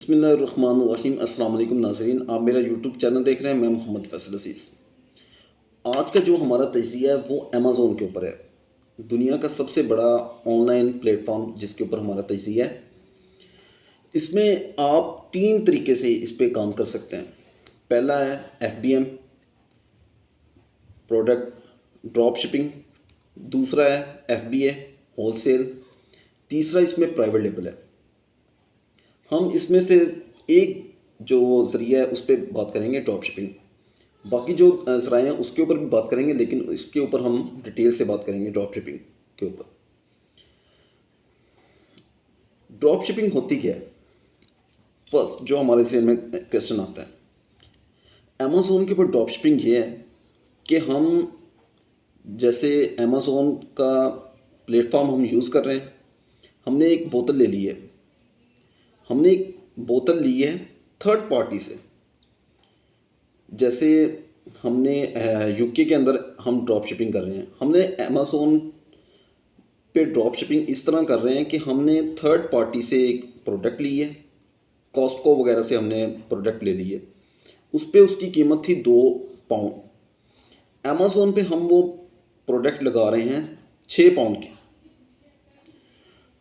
बिस्मिल्लाहिर्रहमानिर्रहीम। अस्सलाम वालेकुम नाज़रीन, आप मेरा यूट्यूब चैनल देख रहे हैं। मैं मोहम्मद फैसल अज़ीज़। आज का जो हमारा तज़किया है वो अमेज़ोन के ऊपर है। दुनिया का सबसे बड़ा ऑनलाइन प्लेटफॉर्म जिसके ऊपर हमारा तज़किया है। इसमें आप तीन तरीके से इस पे काम कर सकते हैं। पहला है FBM, प्रोडक्ट ड्रॉप शिपिंग। दूसरा है FBA, होलसेल। तीसरा इसमें प्राइवेट लेबल है। हम इसमें से एक जो ज़रिया है उस पर बात करेंगे, ड्रॉप शिपिंग। बाकी जो ज़राए हैं उसके ऊपर भी बात करेंगे, लेकिन इसके ऊपर हम डिटेल से बात करेंगे ड्रॉप शिपिंग के ऊपर। ड्रॉप शिपिंग होती क्या है? फर्स्ट जो हमारे से में क्वेश्चन आता है, अमेज़ोन के ऊपर ड्रॉप शिपिंग ये है कि हम जैसे अमेज़ोन का प्लेटफॉर्म हम यूज़ कर रहे हैं। हमने एक बोतल ले ली है, हमने एक बोतल ली है थर्ड पार्टी से। जैसे हमने यूके के अंदर हम ड्रॉप शिपिंग कर रहे हैं, हमने अमेज़ोन पे ड्रॉप शिपिंग इस तरह कर रहे हैं कि हमने थर्ड पार्टी से एक प्रोडक्ट ली है, कॉस्टको वगैरह से हमने प्रोडक्ट ले ली है। उस पर उसकी कीमत थी £2। अमेज़ोन पे हम वो प्रोडक्ट लगा रहे हैं £6 की।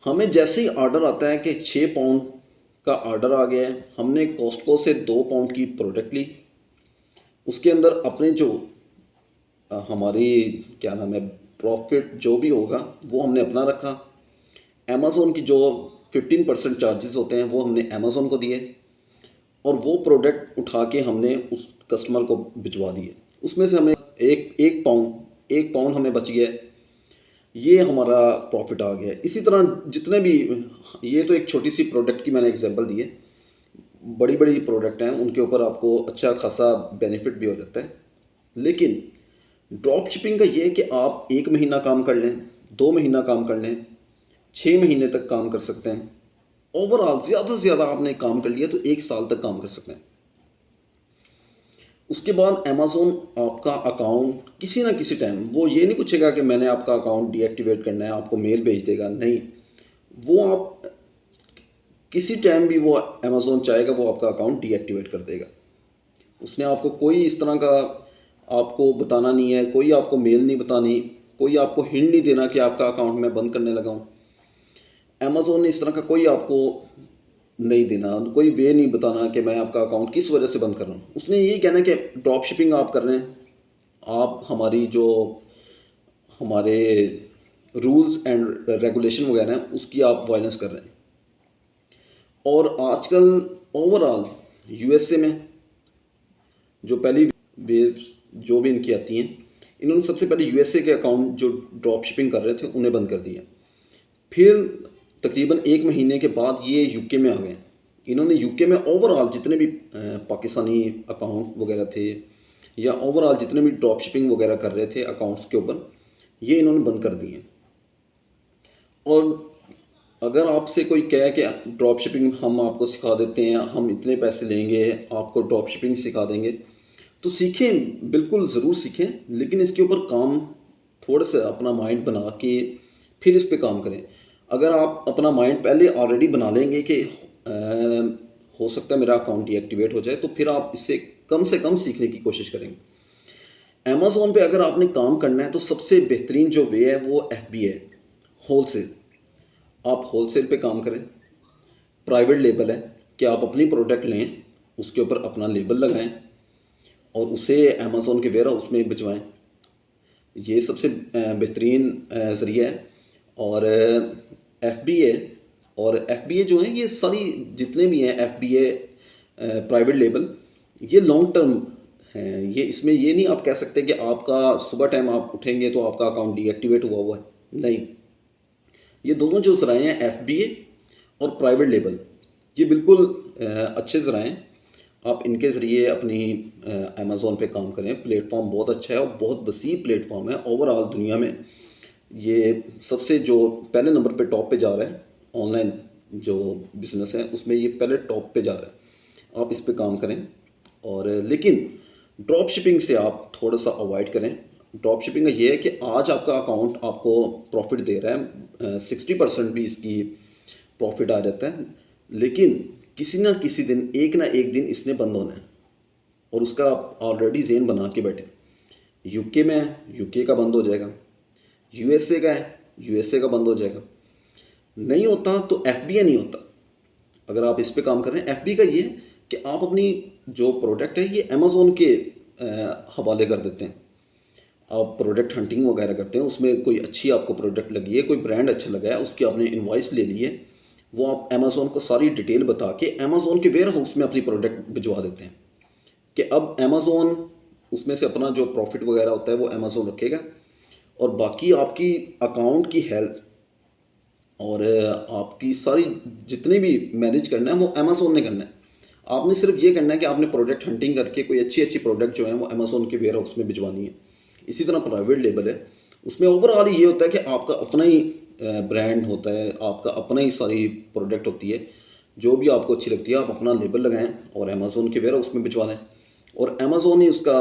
हमें जैसे ही ऑर्डर आता है कि £6 का ऑर्डर आ गया है, हमने कॉस्टको से £2 की प्रोडक्ट ली। उसके अंदर अपने जो हमारी क्या नाम है प्रॉफिट जो भी होगा वो हमने अपना रखा। अमेज़ोन की जो 15% चार्जेस होते हैं वो हमने अमेज़ोन को दिए, और वो प्रोडक्ट उठा के हमने उस कस्टमर को भिजवा दिए। उसमें से हमें एक पाउंड हमें बच गया। ये हमारा प्रॉफिट आ गया। इसी तरह जितने भी, ये तो एक छोटी सी प्रोडक्ट की मैंने एग्जांपल दी है, बड़ी बड़ी प्रोडक्ट हैं उनके ऊपर आपको अच्छा खासा बेनिफिट भी हो जाता है। लेकिन ड्रॉप शिपिंग का ये है कि आप 1 महीना काम कर लें, 2 महीना काम कर लें, 6 महीने तक काम कर सकते हैं। ओवरऑल ज़्यादा से ज़्यादा आपने काम कर लिया तो 1 साल तक काम कर सकते हैं। उसके बाद अमेज़ोन आपका अकाउंट किसी ना किसी टाइम, वो ये नहीं पूछेगा कि मैंने आपका अकाउंट डीएक्टिवेट करना है, आपको मेल भेज देगा, नहीं। वो आप किसी टाइम भी वो अमेज़ोन चाहेगा वो आपका अकाउंट डीएक्टिवेट कर देगा। उसने आपको कोई इस तरह का आपको बताना नहीं है, कोई आपको मेल नहीं बतानी, कोई आपको हिंट नहीं देना कि आपका अकाउंट मैं बंद करने लगा हूँ। अमेज़ोन ने इस तरह का कोई आपको नहीं देना, कोई वे नहीं बताना कि मैं आपका अकाउंट किस वजह से बंद कर रहा हूँ। उसने यही कहना है कि ड्रॉप शिपिंग आप कर रहे हैं, आप हमारी जो हमारे रूल्स एंड रेगुलेशन वगैरह हैं उसकी आप वायलेंस कर रहे हैं। और आजकल ओवरऑल यूएसए में जो पहली वेव्स जो भी इनकी आती हैं, इन्होंने सबसे पहले यूएसए के अकाउंट जो ड्रॉप शिपिंग कर रहे थे उन्हें बंद कर दिया। फिर तकरीबन 1 महीने के बाद ये यूके में आ गए। इन्होंने यूके में ओवरऑल जितने भी पाकिस्तानी अकाउंट वगैरह थे, या ओवरऑल जितने भी ड्रॉप शिपिंग वगैरह कर रहे थे अकाउंट्स के ऊपर, ये इन्होंने बंद कर दिए। और अगर आपसे कोई कहे कि ड्रॉप शिपिंग हम आपको सिखा देते हैं, हम इतने पैसे लेंगे, आपको ड्रॉप शिपिंग सिखा देंगे, तो सीखें, बिल्कुल ज़रूर सीखें, लेकिन इसके ऊपर काम थोड़ा सा अपना माइंड बना के फिर इस पे काम करें। अगर आप अपना माइंड पहले ऑलरेडी बना लेंगे कि हो सकता है मेरा अकाउंट डीएक्टिवेट हो जाए, तो फिर आप इससे से कम सीखने की कोशिश करेंगे। अमेज़ोन पे अगर आपने काम करना है तो सबसे बेहतरीन जो वे है वो FBA है, होलसेल। आप होलसेल पे काम करें। प्राइवेट लेबल है कि आप अपनी प्रोडक्ट लें, उसके ऊपर अपना लेबल लगाएं और उसे अमेज़ोन के वेयर हाउस में भिजवाएं। ये सबसे बेहतरीन ज़रिया है। और FBA और FBA जो है, ये सारी जितने भी हैं FBA प्राइवेट लेबल, ये लॉन्ग टर्म हैं। ये इसमें ये नहीं आप कह सकते कि आपका सुबह टाइम आप उठेंगे तो आपका अकाउंट डीएक्टिवेट हुआ है, नहीं। ये दोनों जो ज़राए हैं FBA और प्राइवेट लेबल, ये बिल्कुल अच्छे ज़राए हैं। आप इनके ज़रिए अपनी अमेज़ोन पे काम करें। प्लेटफॉर्म बहुत अच्छा है और बहुत वसी प्लेटफॉर्म है। ओवरऑल दुनिया में ये सबसे जो पहले नंबर पे टॉप पे जा रहा है, ऑनलाइन जो बिज़नेस है उसमें ये पहले टॉप पे जा रहा है। आप इस पे काम करें। और लेकिन ड्रॉप शिपिंग से आप थोड़ा सा अवॉइड करें। ड्रॉप शिपिंग का ये है कि आज आपका अकाउंट आपको प्रॉफिट दे रहा है, 60% भी इसकी प्रॉफिट आ जाता है, लेकिन किसी ना किसी दिन, एक ना एक दिन इसने बंद होना है, और उसका आप ऑलरेडी ज़हन बना के बैठे। यूके में है, यूके का बंद हो जाएगा। यूएसए का है, यूएसए का बंद हो जाएगा। नहीं होता तो एफबीए नहीं होता। अगर आप इस पे काम कर रहे हैं, एफबी का ये है कि आप अपनी जो प्रोडक्ट है ये अमेज़ोन के हवाले कर देते हैं। आप प्रोडक्ट हंटिंग वगैरह करते हैं, उसमें कोई अच्छी आपको प्रोडक्ट लगी है, कोई ब्रांड अच्छा लगा है, उसकी आपने इनवॉइस ले ली है, वो आप अमेज़ोन को सारी डिटेल बता के अमेज़ोन के वेयर हाउस में अपनी प्रोडक्ट भिजवा देते हैं कि अब अमेज़ोन उसमें से अपना जो प्रॉफिट वगैरह होता है वो अमेज़ोन रखेगा, और बाकी आपकी अकाउंट की हेल्थ और आपकी सारी जितनी भी मैनेज करना है वो अमेज़ोन ने करना है। आपने सिर्फ ये करना है कि आपने प्रोडक्ट हंटिंग करके कोई अच्छी अच्छी प्रोडक्ट जो है वो अमेज़ोन के वेयर हाउस में भिजवानी है। इसी तरह प्राइवेट लेबल है, उसमें ओवरऑल ये होता है कि आपका अपना ही ब्रांड होता है, आपका अपना ही सारी प्रोडक्ट होती है, जो भी आपको अच्छी लगती है आप अपना लेबल लगाएं और अमेज़ोन के वेयर हाउस में भिजवा दें, और अमेज़ोन ही उसका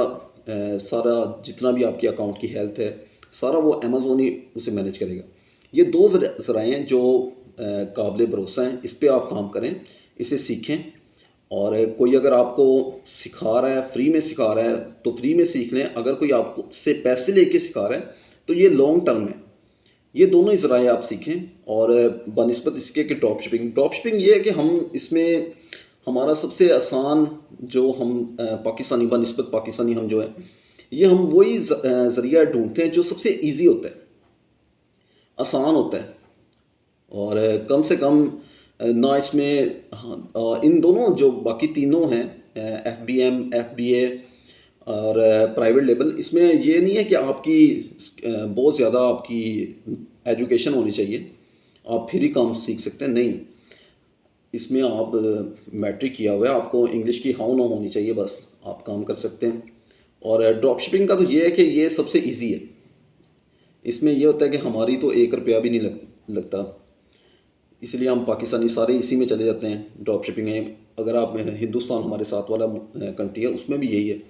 सारा जितना भी आपकी अकाउंट की हेल्थ है सारा वो अमेज़ोन ही उसे मैनेज करेगा। ये दो ज़राए हैं जो काबिल भरोसा हैं, इस पे आप काम करें, इसे सीखें। और कोई अगर आपको सिखा रहा है, फ्री में सिखा रहा है तो फ्री में सीख लें, अगर कोई आपको से पैसे लेके सिखा रहा है तो ये लॉन्ग टर्म है। ये दोनों ही ज़राए आप सीखें। और बनिस्बत इसके कि ड्रॉप शिपिंग ये है कि हम इसमें हमारा सबसे आसान जो हम पाकिस्तानी बनिस्बत पाकिस्तानी हम जो है ये हम वही ज़रिया ढूंढते हैं जो सबसे ईजी होता है, आसान होता है, और कम से कम ना इसमें हाँ, इन दोनों जो बाकी तीनों हैं एफबीएम, एफबीए और प्राइवेट लेबल, इसमें ये नहीं है कि आपकी बहुत ज़्यादा आपकी एजुकेशन होनी चाहिए, आप फिर ही काम सीख सकते हैं, नहीं। इसमें आप मैट्रिक किया हुआ है, आपको इंग्लिश की हाउ ना होनी चाहिए, बस आप काम कर सकते हैं। और ड्रॉप शिपिंग का तो ये है कि ये सबसे ईजी है। इसमें ये होता है कि हमारी तो 1 रुपया भी नहीं लगता, इसलिए हम पाकिस्तानी सारे इसी में चले जाते हैं ड्रॉप शिपिंग में। अगर आप हिंदुस्तान हमारे साथ वाला कंट्री है उसमें भी यही है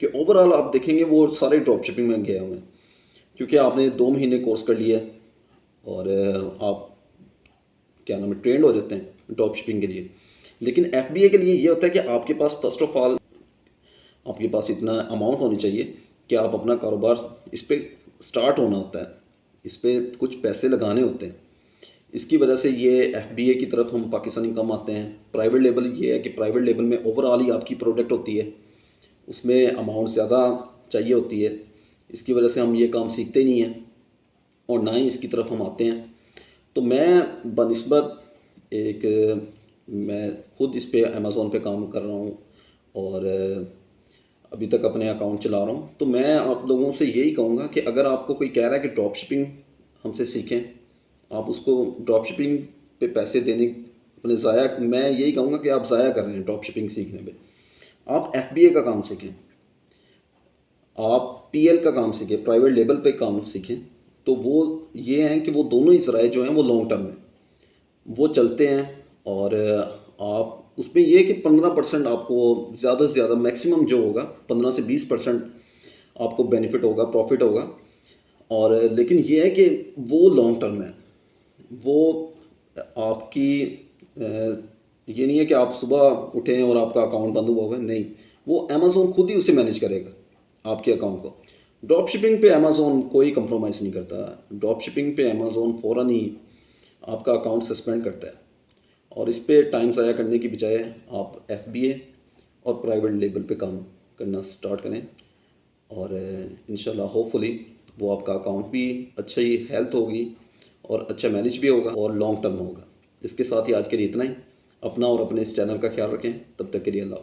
कि ओवरऑल आप देखेंगे वो सारे ड्रॉप शिपिंग में गए हुए हैं, क्योंकि आपने 2 महीने कोर्स कर लिया है और आप क्या नाम है ट्रेंड हो जाते हैं ड्रॉप शिपिंग के लिए। लेकिन एफबीए के लिए ये होता है कि आपके पास फर्स्ट ऑफ ऑल आपके पास इतना अमाउंट होनी चाहिए कि आप अपना कारोबार इस पर स्टार्ट होना होता है, इस पर कुछ पैसे लगाने होते हैं। इसकी वजह से ये एफबीए की तरफ हम पाकिस्तानी कम आते हैं। प्राइवेट लेबल ये है कि प्राइवेट लेबल में ओवरऑल ही आपकी प्रोडक्ट होती है, उसमें अमाउंट ज़्यादा चाहिए होती है, इसकी वजह से हम ये काम सीखते ही नहीं हैं और ना ही इसकी तरफ हम आते हैं। तो मैं बनिस्बत मैं खुद इस पे अमेज़ोन पे काम कर रहा हूँ और अभी तक अपने अकाउंट चला रहा हूँ। तो मैं आप लोगों से यही कहूँगा कि अगर आपको कोई कह रहा है कि ड्रॉप शिपिंग हमसे सीखें, आप उसको ड्रॉप शिपिंग पे पैसे देने अपने ज़ाया, मैं यही कहूँगा कि आप ज़ाया कर रहे हैं ड्रॉप शिपिंग सीखने पे। आप एफबीए का काम सीखें, आप पीएल का काम सीखें, प्राइवेट लेबल पे काम सीखें। तो वो ये हैं कि वो दोनों ही ज़राए जो हैं वो लॉन्ग टर्म में वो चलते हैं। और आप उसमें ये है कि 15% आपको ज़्यादा से ज़्यादा मैक्सिमम जो होगा 15 से 20% आपको बेनिफिट होगा, प्रॉफिट होगा। और लेकिन ये है कि वो लॉन्ग टर्म है, वो आपकी ये नहीं है कि आप सुबह उठें और आपका अकाउंट बंद हुआ हुआ है, नहीं, वो अमेज़ोन खुद ही उसे मैनेज करेगा आपके अकाउंट को। ड्रॉप शिपिंग पे अमेज़ोन कोई कंप्रोमाइज़ नहीं करता, ड्रॉप शिपिंग पे अमेज़ोन फ़ौरन ही आपका अकाउंट सस्पेंड करता है। और इस पे टाइम ज़ाया करने की बजाय आप एफबीए और प्राइवेट लेबल पे काम करना स्टार्ट करें, और इंशाल्लाह होपफुली वो आपका अकाउंट भी अच्छा ही हेल्थ होगी और अच्छा मैनेज भी होगा और लॉन्ग टर्म होगा। इसके साथ ही आज के लिए इतना ही। अपना और अपने इस चैनल का ख्याल रखें। तब तक के लिए अल्लाह हाफ़िज़।